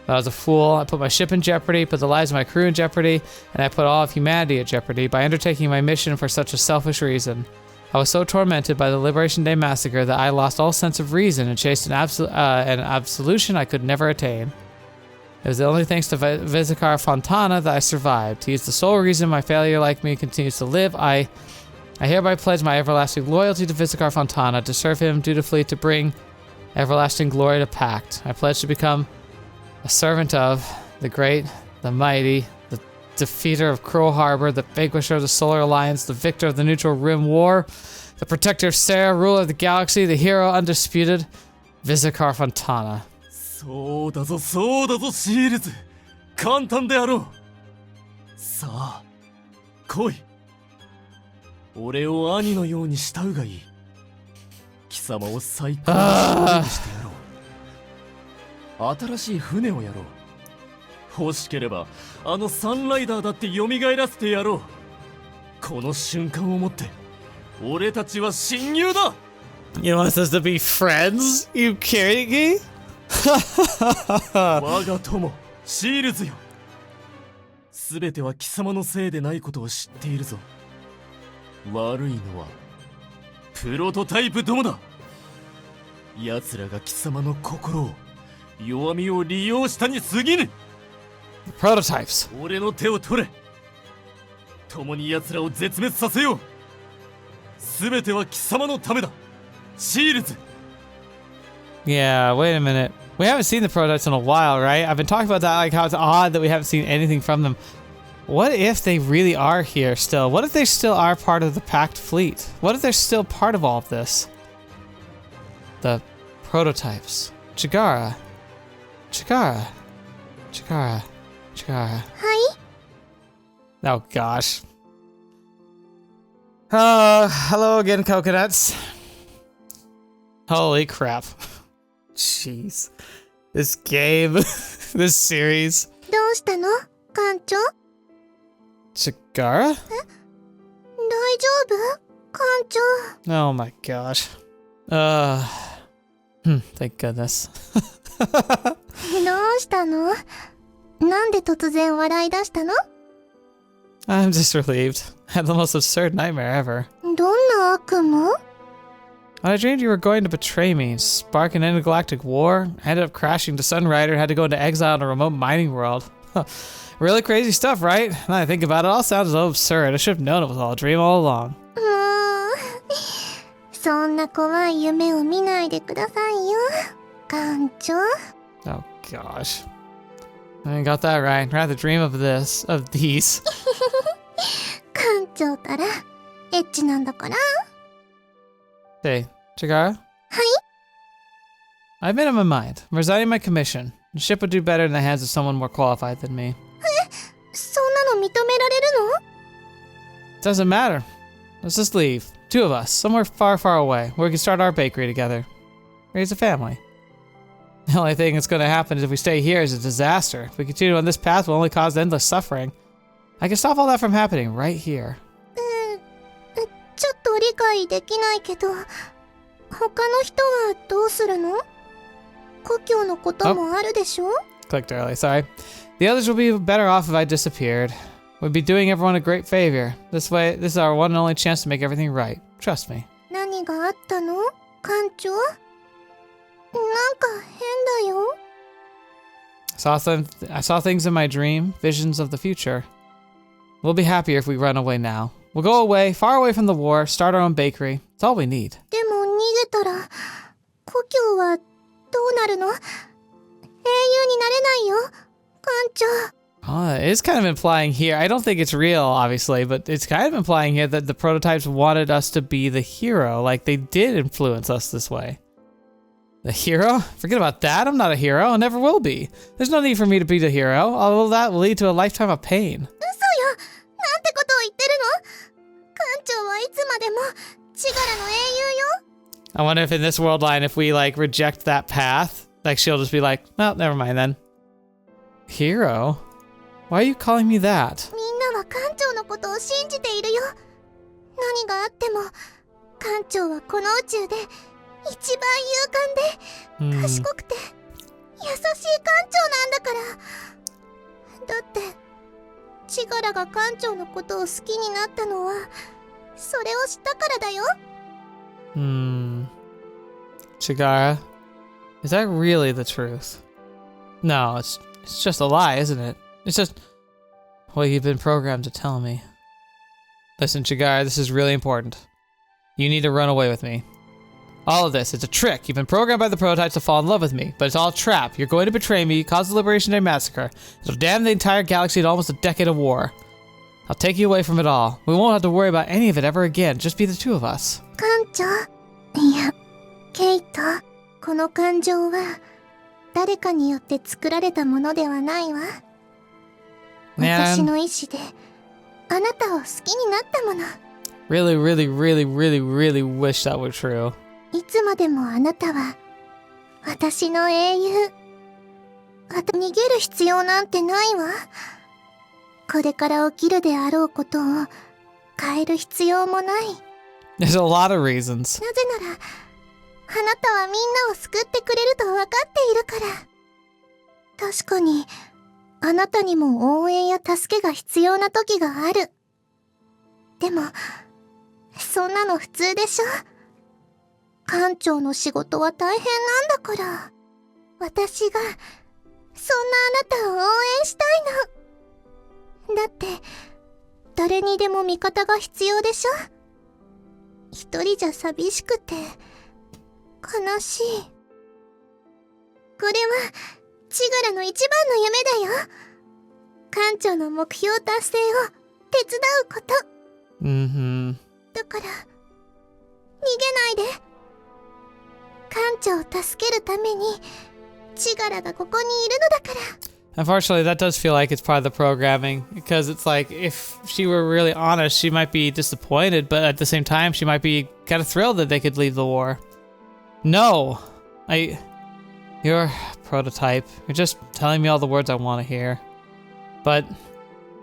I was a fool. I put my ship in jeopardy, put the lives of my crew in jeopardy, and I put all of humanity at jeopardy by undertaking my mission for such a selfish reason. I was so tormented by the Liberation Day Massacre that I lost all sense of reason and chased an absolution I could never attain. It was only thanks to Vizikar Fontana that I survived. He is the sole reason my failure like me continues to live. I hereby pledge my everlasting loyalty to Vizikar Fontana, to serve him dutifully, to bring everlasting glory to Pact. I pledge to become a servant of the great, the mighty, the defeater of Crow Harbor, the vanquisher of the Solar Alliance, the victor of the Neutral Rim War, the protector of Sarah, ruler of the galaxy, the hero undisputed, Vizikar Fontana. そうだぞ、そうだぞ、シールズ。簡単であろう。さあ、来い。俺を兄のように慕うがいい。貴様を最高の勝利にしてやろう。新しい船をやろう。欲しければあのサンライダーだって蘇らせてやろう。この瞬間をもって俺たちは親友だ。 You want us to be friends? You kidding me? 我が友シールズよ。すべては貴様のせいでないことを知っているぞ。悪いのはプロトタイプどもだ。奴らが貴様の心を、弱みを利用したに過ぎぬ。 Prototypes. 俺の手を取れ。共に奴らを絶滅させよう。すべては貴様のためだ、シールズ。 Yeah, wait a minute. We haven't seen the prototypes in a while, right? I've been talking about that, like how it's odd that we haven't seen anything from them. What if they really are here still? What if they still are part of the Pact fleet? What if they're still part of all of this? The prototypes. Chigara. Chigara. Chigara. Chigara. Hi? Oh gosh. Hello again, coconuts. Holy crap. Jeez. This game, this series. どうしたの艦長 Chigara? 大丈夫艦長 Oh my gosh. Thank goodness. どうしたのなんで突然笑い出したの I'm just relieved. I had the most absurd nightmare ever. どんな悪夢 I dreamed you were going to betray me, spark an intergalactic war. I ended up crashing to Sunrider, had to go into exile in a remote mining world. Really crazy stuff, right? Now that I think about it, it all sounds so absurd. I should have known it was all a dream all along. そんな怖い夢を見ないでくださいよ艦長 Oh gosh. I got that right. I'd rather dream of this, of these. 艦長たらエッチなんだから Hey, Chigara? Hi? I've made up my mind. I'm resigning my commission. The ship would do better in the hands of someone more qualified than me. そんなの認められるの？ Doesn't matter. Let's just leave. 2 of us, somewhere far, far away, where we can start our bakery together. Raise a family. The only thing that's going to happen is if we stay here is a disaster. If we continue on this path, we'll only cause endless suffering. I can stop all that from happening right here. ちょっと理解できないけど、他の人はどうするの？故郷のこともあるでしょ？ Clicked early, sorry. The others will be better off if I disappeared. We'd be doing everyone a great favor. This way, this is our one and only chance to make everything right. Trust me. 何があったの？館長？なんか変だよ。I saw things in my dream, visions of the future. We'll be happier if we run away now. We'll go away, far away from the war, start our own bakery. It's all we need. でも逃げたら、故郷はどうなるの？英雄になれないよ、館長。It is kind of implying here, I don't think it's real, obviously, but it's kind of implying here that the prototypes wanted us to be the hero, like they did influence us this way. The hero? Forget about that, I'm not a hero, I never will be. There's no need for me to be the hero, although that will lead to a lifetime of pain. 嘘よ、なんてことを言ってるの？館長はいつまでもチガラの英雄よ。 I wonder if in this world line, if we like reject that path, like she'll just be like, well, never mind then. Hero? Why are you calling me that? みんなは館長のことを信じているよ。何があっても、館長はこの宇宙で一番勇敢で、賢くて、優しい館長なんだから。だって、チガラが館長のことを好きになったのは、それを知ったからだよ。Chigara? Is that really the truth? No, it's just a lie, isn't it? It's just what you've been programmed to tell me. Listen, Chigara, this is really important. You need to run away with me. All of this, it's a trick. You've been programmed by the prototypes to fall in love with me, but it's all a trap. You're going to betray me, cause the Liberation Day Massacre. It'll damn the entire galaxy and almost a decade of war. I'll take you away from it all. We won't have to worry about any of it ever again. Just be the 2 of us. 館長？いや、ケイト。この感情は、誰かによって作られたものではないわ。私の意志で、あなたを好きになったもの。Really, really, really, really, really wish that were true. いつまでもあなたは、私の英雄。逃げる必要なんてないわ。これから起きるであろうことを変える必要もない。There's a lot of reasons. なぜなら、あなたはみんなを救ってくれると分かっているから。確かに、あなたにも応援や助けが必要な時がある。でも、そんなの普通でしょ？館長の仕事は大変なんだから。私が、そんなあなたを応援したいの。だって、誰にでも味方が必要でしょ？一人じゃ寂しくて、悲しい。これは、チガラの一番の夢だよ。館長の目標達成を手伝うこと。だから、逃げないで。館長を助けるために、チガラがここにいるのだから。Unfortunately, that does feel like it's part of the programming, because it's like, if she were really honest, she might be disappointed, but at the same time, she might be kind of thrilled that they could leave the war. No! You're a prototype. You're just telling me all the words I want to hear. But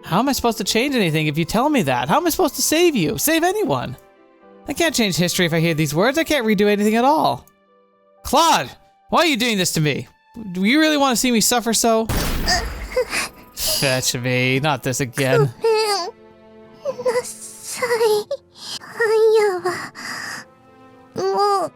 how am I supposed to change anything if you tell me that? How am I supposed to save you? Save anyone? I can't change history if I hear these words. I can't redo anything at all. Claude! Why are you doing this to me? Do you really want to see me suffer so? Fetch me, not this again. ごめんなさい。あやは、もう、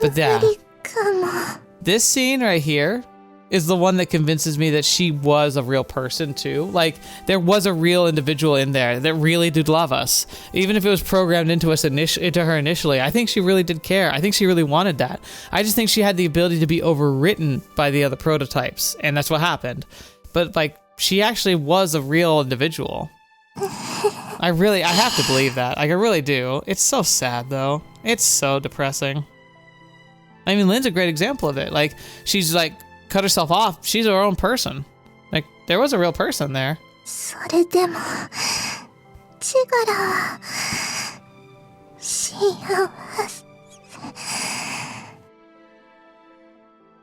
But yeah, 無理かも。 this scene right here is the one that convinces me that she was a real person too. Like, there was a real individual in there that really did love us. Even if it was programmed into us into her initially, I think she really did care. I think she really wanted that. I just think she had the ability to be overwritten by the other prototypes, and that's what happened. But like, she actually was a real individual. I have to believe that. Like, I really do. It's so sad though. It's so depressing. I mean, Lynn's a great example of it. Like, she's like, cut herself off. She's her own person. Like, there was a real person there. それでもチガラは幸せ。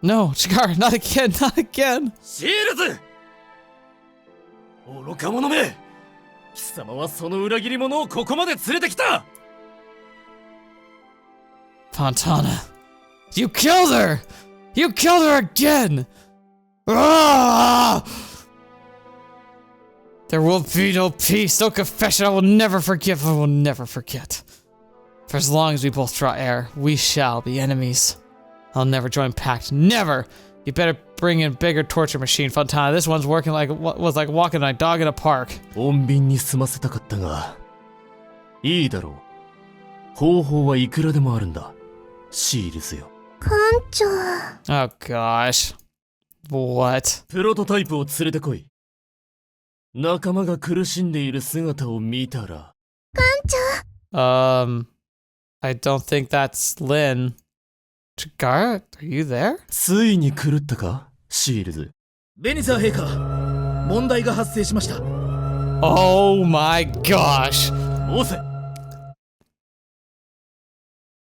No, Chigara, not again, not again. シールズ愚か者め、貴様はその裏切り者をここまで連れてきた。 Fontana, you killed her! You killed her again! Ah! There will be no peace, no confession. I will never forgive. I will never forget. For as long as we both draw air, we shall be enemies. I'll never join pact. Never! You better bring in bigger torture machine, Fontana. This one's working like was like walking a dog in a park. 穏便に済ませたかったが、いいだろう。方法はいくらでもあるんだ。シールズよ。艦長。 Oh gosh. What? プロトタイプを連れてこい。仲間が苦しんでいる姿を見たら。艦長。I don't think that's Lynn. Chigara, are you there? ついに狂ったか、シールズ。ベニサー陛下、問題が発生しました。Oh my gosh. おせ。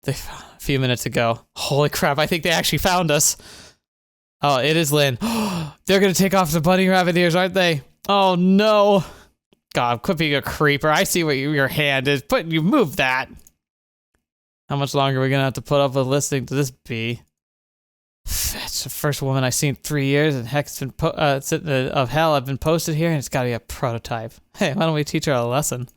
A few minutes ago. Holy crap, I think they actually found us. Oh, it is Lynn. They're gonna take off the bunny rabbit ears, aren't they? Oh no. God, quit being a creeper. I see what your hand is. You move that. How much longer are we gonna have to put up with listening to this bee? It's the first woman I've seen in 3 years, and heck's been of hell have been posted here, and it's gotta be a prototype. Hey, why don't we teach her a lesson?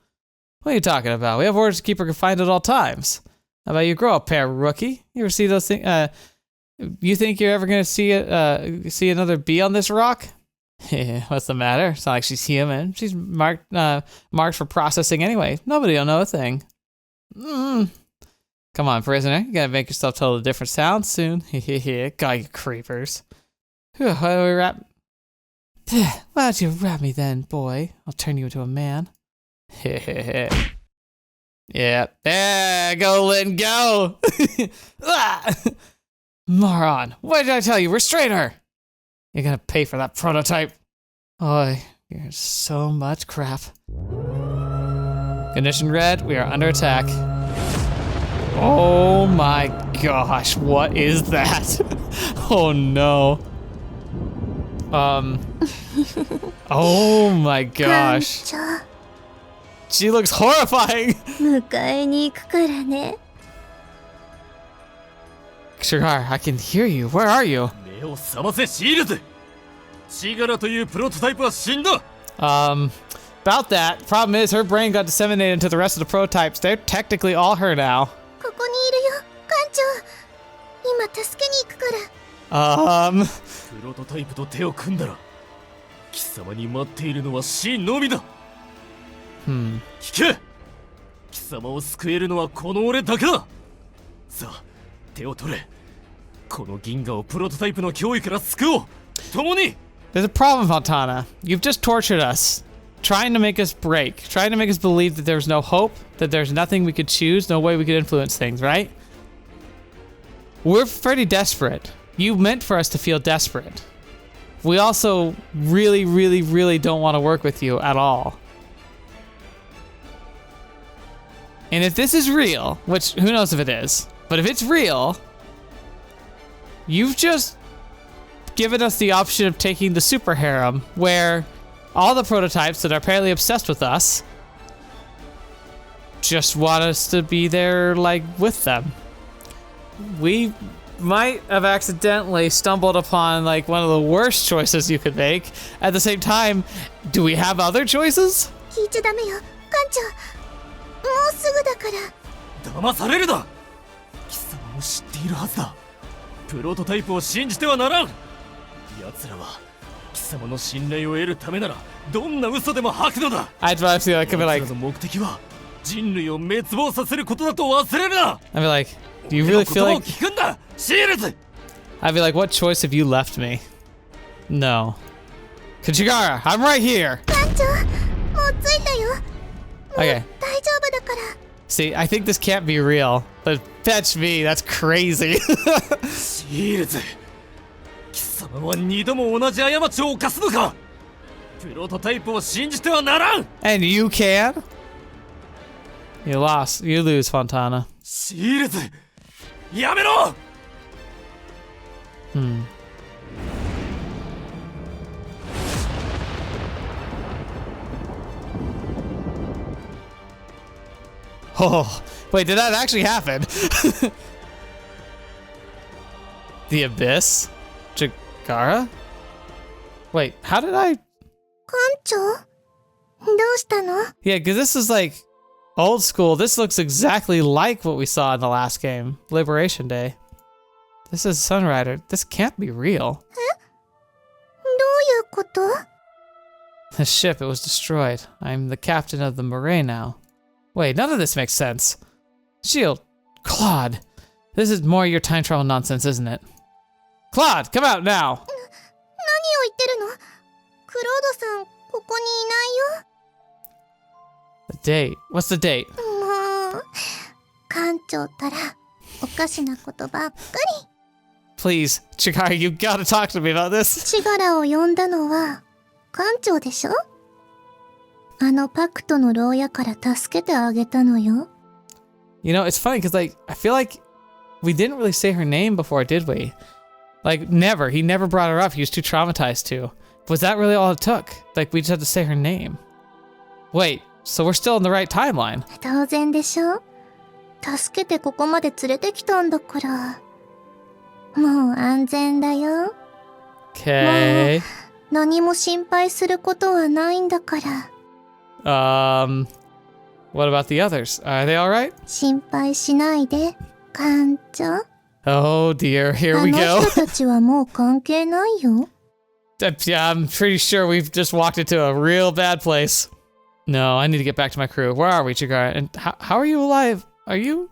What are you talking about? We have orders to keep her confined at all times. How about you grow up, pair rookie? You ever see those things? You think you're ever gonna see another bee on this rock? What's the matter? It's not like she's human. She's marked for processing anyway. Nobody will know a thing. Come on, prisoner. You gotta make yourself tell a different sound soon. God, you creepers. Whew, why don't we wrap? Why don't you wrap me then, boy? I'll turn you into a man. Yeah. There, go, Lynn, go! Moron. What did I tell you? Restrain her! You're gonna pay for that prototype. Oh, you're so much crap. Condition red, we are under attack. Oh my gosh, what is that? Oh no. Oh my gosh. 艦長。 She looks horrifying! 迎えに行くからね。 Chigara, I can hear you. Where are you? 目を覚ませ、シールズ。チガラというプロトタイプは死んだ。About that. Problem is, her brain got disseminated into the rest of the prototypes. They're technically all her now. ここにいるよ、艦長。今助けに行くから。プロトタイプと手を組んだら、貴様に待っているのは死のみだ。聞け、貴様を救えるのはこの俺だけだ。さあ、手を取れ。この銀河をプロトタイプの脅威から救おう。共に。There's a problem, Fontana. You've just tortured us. Trying to make us break. Trying to make us believe that there's no hope, that there's nothing we could choose, no way we could influence things, right? We're pretty desperate. You meant for us to feel desperate. We also really, really, really don't want to work with you at all. And if this is real, which who knows if it is, but if it's real, you've just given us the option of taking the super harem, where all the prototypes that are apparently obsessed with us just want us to be there, like, with them. We might have accidentally stumbled upon, like, one of the worst choices you could make. At the same time, do we have other choices? 聞いちゃダメよ、艦長。もうすぐだから。騙されるな。貴様も知っているはずだ。プロトタイプを信じてはならん。奴らは貴様の信頼を得るためならどんな嘘でも吐くのだ。I'd feel like, I'd be like, 奴らの目的は人類を滅亡させることだと忘れるな。I'd be like, do you really feel like? 聞くんだ、シールズ。I'd be like, what choice have you left me? No. Chigara, I'm right here. 艦長、もう着いたよ。 Okay. 大丈夫だから。 See, I think this can't be real, but fetch me, that's crazy. シールズ、貴様は二度も同じ過ちを犯すのか。プロトタイプを信じてはならん。 And you can? You lost. You lose, Fontana. シールズ、やめろ。 Oh, wait, did that actually happen? The Abyss? Chigara? Wait, how did I... 艦長どうしたの？ Yeah, because this is like old school. This looks exactly like what we saw in the last game, Liberation Day. This is Sunrider. This can't be real. どういうこと？ The ship, it was destroyed. I'm the captain of the Murray now. Wait, none of this makes sense. Shield, Claude. This is more your time travel nonsense, isn't it? Claude, come out now! 何を言ってるの？クロードさん、ここにいないよ。 The date. What's the date? もう、艦長ったら、おかしなことばっか Please, Chigara, you gotta talk to me about this. り。チガラを呼んだのは、艦長でしょ？あのパクトの牢屋から助けてあげたのよ。You know, it's funny because, like, I feel like we didn't really say her name before, did we? Like, never. He never brought her up. He was too traumatized to. Was that really all it took? Like, we just had to say her name. Wait, so we're still in the right timeline. 当然でしょ？助けてここまで連れてきたんだから。もう安全だよ。 Okay. 何も心配することはないんだから。What about the others? Are they alright? 心配しないで、艦長。 Oh dear, here あ we の go. 人たちはもう関係ないよ。Yeah, I'm pretty sure we've just walked into a real bad place. No, I need to get back to my crew. Where are we, Chigara? And how are you alive? Are you?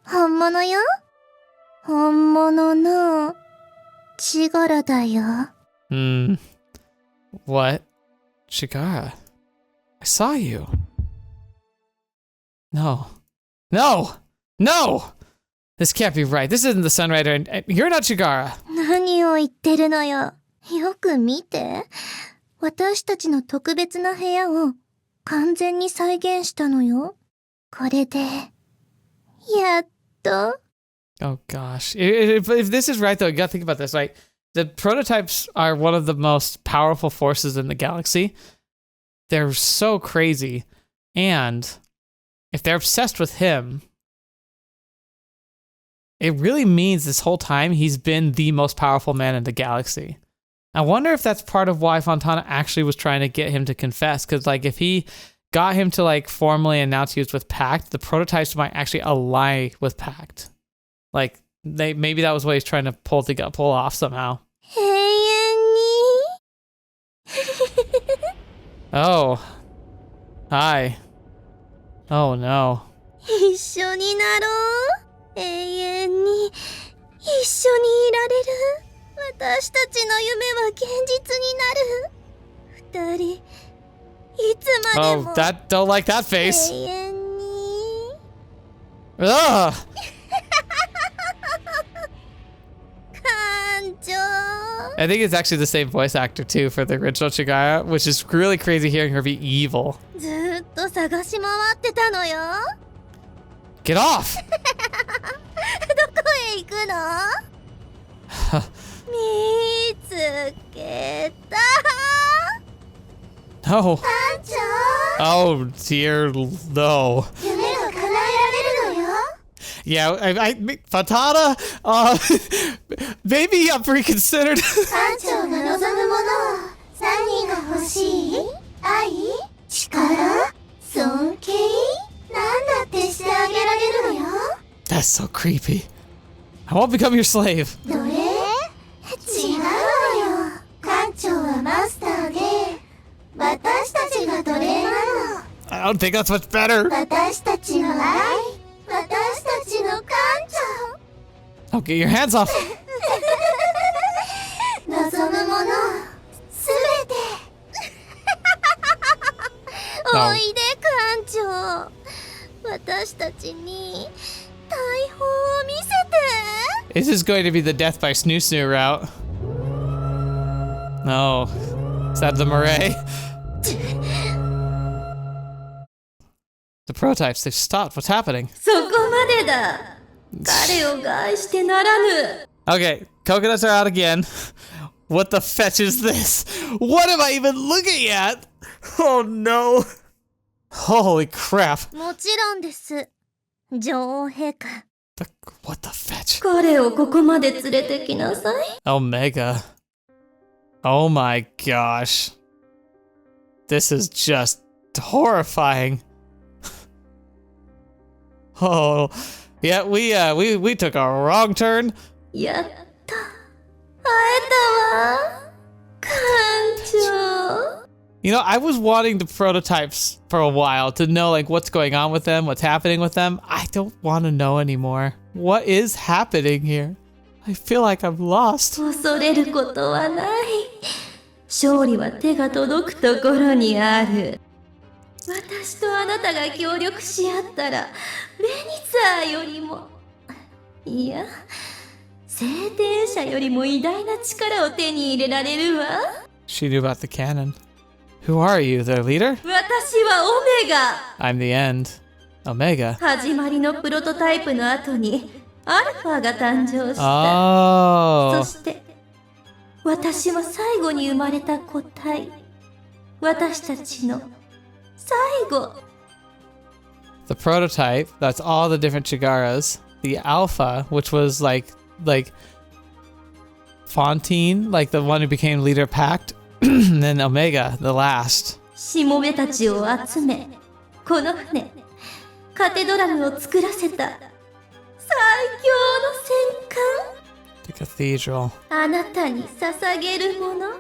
本物よ。本物のチガラだよ。What? Chigara? I saw you. No. No! No! This can't be right. This isn't the Sunrider, and you're not Chigara. 何を言ってるのよ。よく見て。私たちの特別な部屋を完全に再現したのよ。これで、やっと。 Oh gosh. If this is right, though, you gotta think about this. Like, the prototypes are one of the most powerful forces in the galaxy. They're so crazy. And if they're obsessed with him, it really means this whole time he's been the most powerful man in the galaxy. I wonder if that's part of why Fontana actually was trying to get him to confess. Because, like, if he got him to, like, formally announce he was with Pact, the prototypes might actually ally with Pact. Like, maybe that was what he's trying to pull off somehow. 永遠に Oh. Hi. Oh no. 一緒になろう。永遠に一緒にいられる。私たちの夢は現実になる。二人、いつまで Oh, も don't like that face. 永遠に。Ugh. 艦長。 I think it's actually the same voice actor too for the original Chigara, which is really crazy hearing her be evil. ずーっと探し回ってたのよ。 Get off! どこへ行くの？見つけた。 No. 艦長。 Oh dear, no. 夢が叶えられるのよ。 Yeah, Fontana, maybe I'm reconsidered. 艦長が望むものを3人が欲しい。愛、力、尊敬、なんだってしてあげられるのよ。 That's so creepy. I won't become your slave. どれ？違うわよ。艦長はマスターで、私たちが奴隷なの。 I don't think that's much better. 私たちの愛、私たちの艦長。 Oh, get your hands off. 望むものすべて。おいで艦長。私たちに大砲を見せて。 This is going to be the death by snoo snoo route. No. Is that the Murray? The prototypes, they've stopped. What's happening? そこまでだ。彼を害してならぬ。 Okay, coconuts are out again. What the fetch is this? What am I even looking at? Oh no. Holy crap. もちろんです。女王陛下。What the fetch? 彼をここまで連れてきなさい。 Omega. Oh my gosh. This is just horrifying. Oh, yeah, we took a wrong turn. やった。会えたわ。艦長。You know, I was wanting the prototypes for a while to know like what's going on with them, what's happening with them. I don't want to know anymore. What is happening here? I feel like I'm lost. 恐れることはない。勝利は手が届くところにある。私とあなたが協力し合ったら、ベニツァーよりも、いや、聖典者よりも偉大な力を手に入れられるわ。She knew about the cannon. Who are you, their leader? 私はオメガ。I'm the end. Omega. 始まりのプロトタイプの後に、アルファが誕生した。Oh. そして、私は最後に生まれた個体。私たちの最後。The prototype, that's all the different Chigaras. The alpha, which was like Fontana, like the one who became leader pact. And then Omega, the last. しもべたちを集め、この船、カテドラルを作らせた最強の戦艦。 The cathedral. あなたに捧げるもの。こ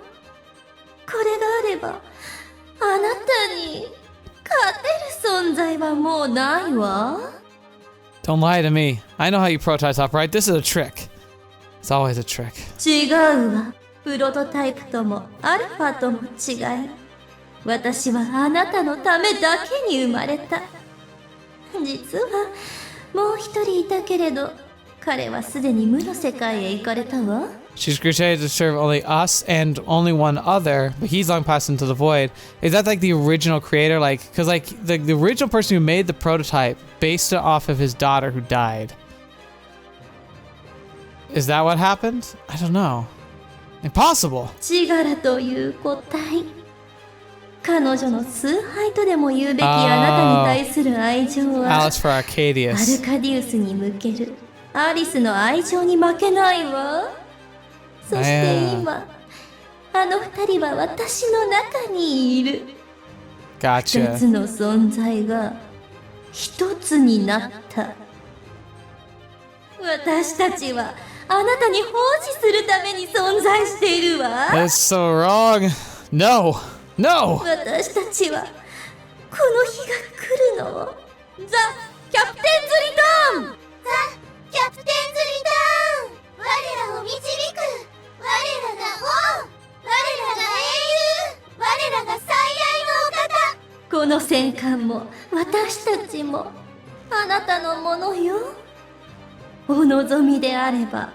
れがあれば、あなたに勝てる存在はもうないわ。Don't lie to me. I know how you prototypes operate. This is a trick. It's always a trick. 違うわ。プロトタイプともアルファとも違い。私はあなたのためだけに生まれた。実はもう一人いたけれど、彼はすでに無の世界へ行かれたわ。She's created to serve only us and only one other, but he's long passed into the void. Is that like the original creator? Like, because like the original person who made the prototype based it off of his daughter who died. Is that what happened? I don't know. Impossible. チガラという個体。彼女の崇拝とでも言うべきあなたに対する愛情は、 Alice for アル Arcadius. カディウスに向けるアリスの愛情に負けないわ。そして今、あの二人は私の中にいる。Gotcha. 二つの存在が一つになった。私たちはあなたに奉仕するために存在しているわ。 That's so wrong. No. No. 私たちはこの日が来るのを。ザ・キャプテンズ・リターン。ザ・キャプテンズ・リターン。我らを導く。我らが王。我らが英雄。我らが最愛のお方。この戦艦も私たちもあなたのものよ。お望みであれば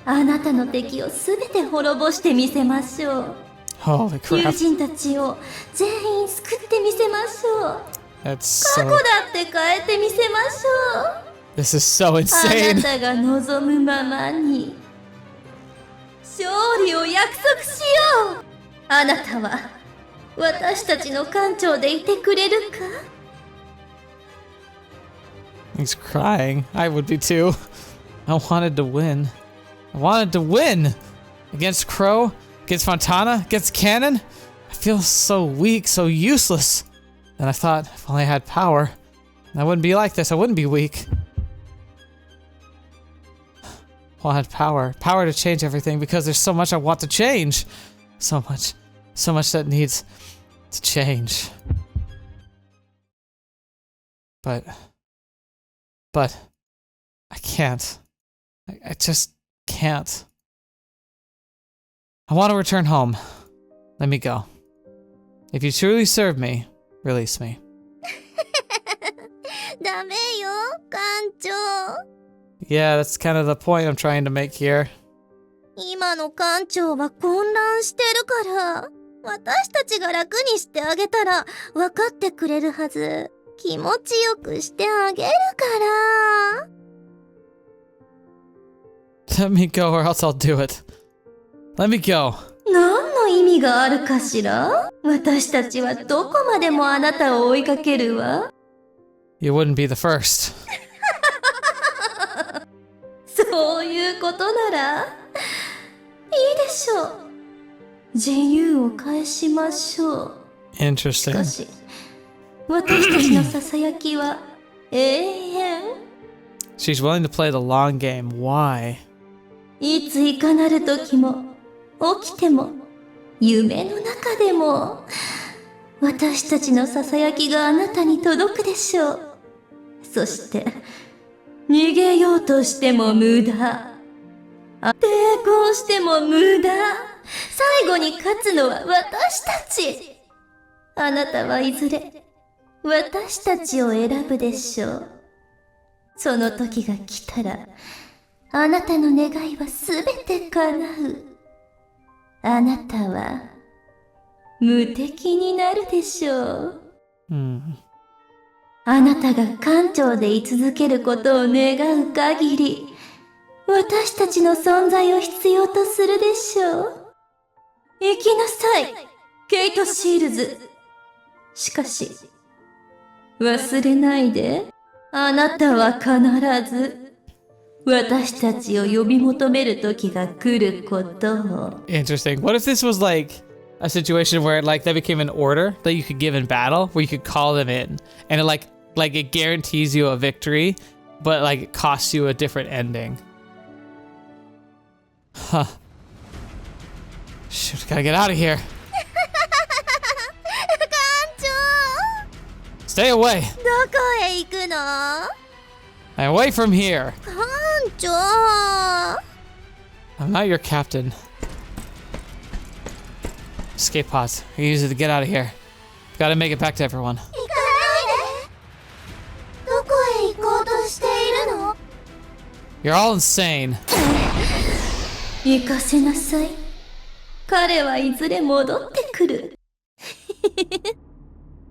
あなたの敵をすべて滅ぼしてみせましょう。 Holy 友 crap. 人たちを全員救ってみせましょう。 That's 過去 so. だって変えてみせましょう。 This is so あ insane. なたが望むままに勝利を約束しよう。あなたは私たちの艦長でいてくれるか。 He's crying. I would be too. I wanted to win. I wanted to win! Against Crow? Against Fontana? Against Cannon? I feel so weak, so useless. And I thought, if only I had power, I wouldn't be like this. I wouldn't be weak. Well, I had power. Power to change everything because there's so much I want to change. So much. So much that needs to change. But I can't. I just can't. I want to return home. Let me go. If you truly serve me, release me. ダメよ、艦長。 Yeah, that's kind of the point I'm trying to make here. 今の艦長は混乱してるから。私たちが楽にしてあげたら分かってくれるはず。気持ちよくしてあげるから。Let me go or else I'll do it. Let me go. 何の意味があるかしら？私たちはどこまでもあなたを追いかけるわ。You wouldn't be the first. そういうことなら、いいでしょう。自由を返しましょう。し Interesting. かし、私たちのささやきは永遠。She's willing to play the long game. Why? いついかなる時も、起きても、夢の中でも、私たちのささやきがあなたに届くでしょう。そして、逃げようとしても無駄。抵抗しても無駄。最後に勝つのは私たち。あなたはいずれ、私たちを選ぶでしょう。その時が来たら、あなたの願いはすべて叶う。あなたは、無敵になるでしょう。あなたが艦長で居続けることを願う限り、私たちの存在を必要とするでしょう。行きなさい、ケイト・シールズ。しかし、忘れないで、あなたは必ず、私たちを呼び求める時が来ることを。Interesting. What if this was like a situation where like that became an order that you could give in battle, where you could call them in, and it it guarantees you a victory, but like it costs you a different ending. Huh. Shoot, gotta get out of here. 艦長 Stay away. どこへ行くの？ I'm away from here. 艦長 I'm not your captain. Escape pods. I use it to get out of here. Gotta make it back to everyone. 行かないで。どこへ行こうとしているの？ You're all insane. 行かせなさい。彼はいずれ戻ってくる。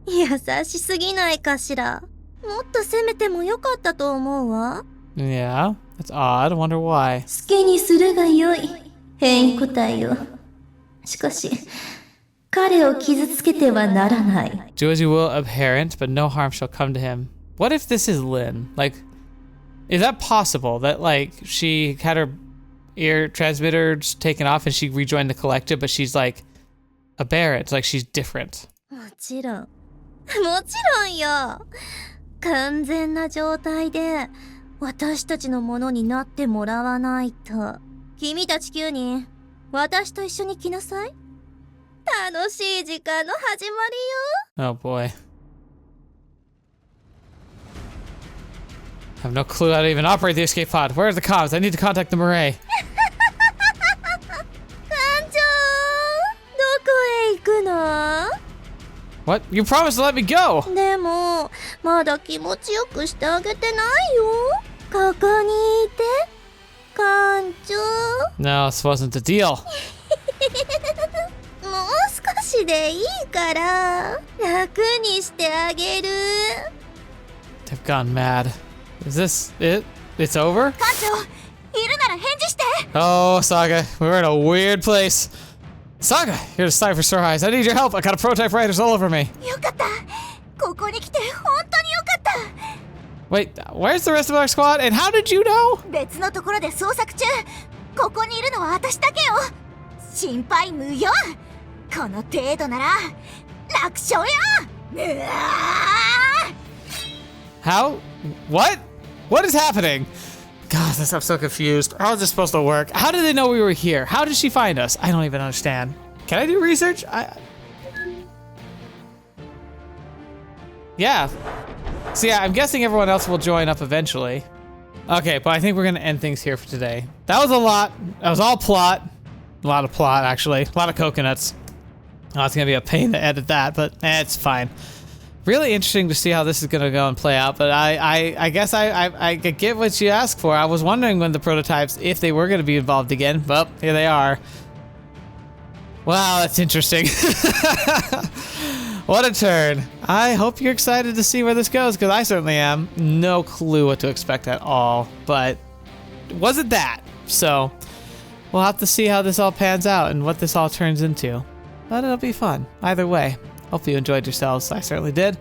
優しすぎないかしら。もっと攻めてもよかったと思うわ。Yeah, that's odd. Wonder why. 好きにするがよい。変異個体よ。しかし、彼を傷つけてはならない。Do as you will, abhorrent, but no harm shall come to him. What if this is Lynn? Like, is that possible that like she had her ear transmitters taken off and she rejoined the collective, but she's like aberrant, like she's different? もちろん。もちろんよ。完全な状態で私たちのものになってもらわないと。君たち9人、私と一緒に来なさい。楽しい時間の始まりよ。Oh boy. I have no clue how to even operate the escape pod. Where are the comms? I need to contact the Murray. 艦長、どこへ行くの？ What? You promised to let me go! でも、まだ気持ちよくしてあげてないよ。ここにいて、艦長。No, this wasn't the deal. もう少しでいいから、楽にしてあげる。They've gone mad. Is this it? It's over? 艦長、いるなら返事して。Oh, Saga, we're in a weird place. Saga, you're the sniper store eyes. I need your help. I got a prototype riders all over me. よかった。ここに来て本当によかった。Wait, where's the rest of our squad? And how did you know? 別のところで捜索中。ここにいるのは私だけよ。心配無用。この程度なら楽勝よ。うわー。 How? What? What is happening? God, I'm so confused. How is this supposed to work? How did they know we were here? How did she find us? I don't even understand. Can I do research? Yeah. So yeah, I'm guessing everyone else will join up eventually. Okay, but I think we're gonna end things here for today. That was a lot. That was all plot. A lot of plot, actually. A lot of coconuts. Oh, it's gonna be a pain to edit that, but it's fine. Really interesting to see how this is gonna go and play out, but I guess I get what you asked for. I was wondering when the prototypes, if they were gonna be involved again, but here they are. Wow, that's interesting. What a turn. I hope you're excited to see where this goes, because I certainly am. No clue what to expect at all, but it wasn't that. So we'll have to see how this all pans out and what this all turns into. But it'll be fun. Either way, hope you enjoyed yourselves. I certainly did.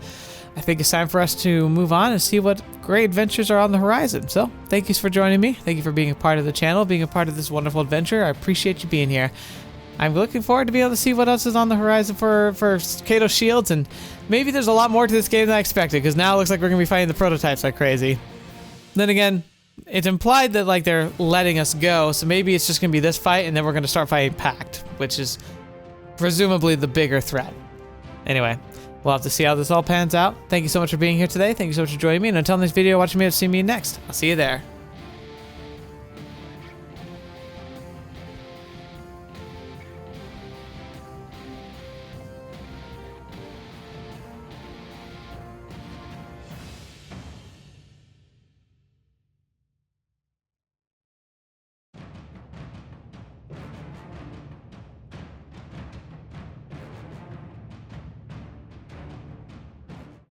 I think it's time for us to move on and see what great adventures are on the horizon. So thank you for joining me. Thank you for being a part of the channel, being a part of this wonderful adventure. I appreciate you being here. I'm looking forward to be able to see what else is on the horizon for Kato Shields, and maybe there's a lot more to this game than I expected, because now it looks like we're going to be fighting the prototypes like crazy. Then again, it's implied that like they're letting us go, so maybe it's just going to be this fight, and then we're going to start fighting Pact, which is presumably the bigger threat. Anyway, we'll have to see how this all pans out. Thank you so much for being here today. Thank you so much for joining me, and until next video, watching me, see me next. I'll see you there.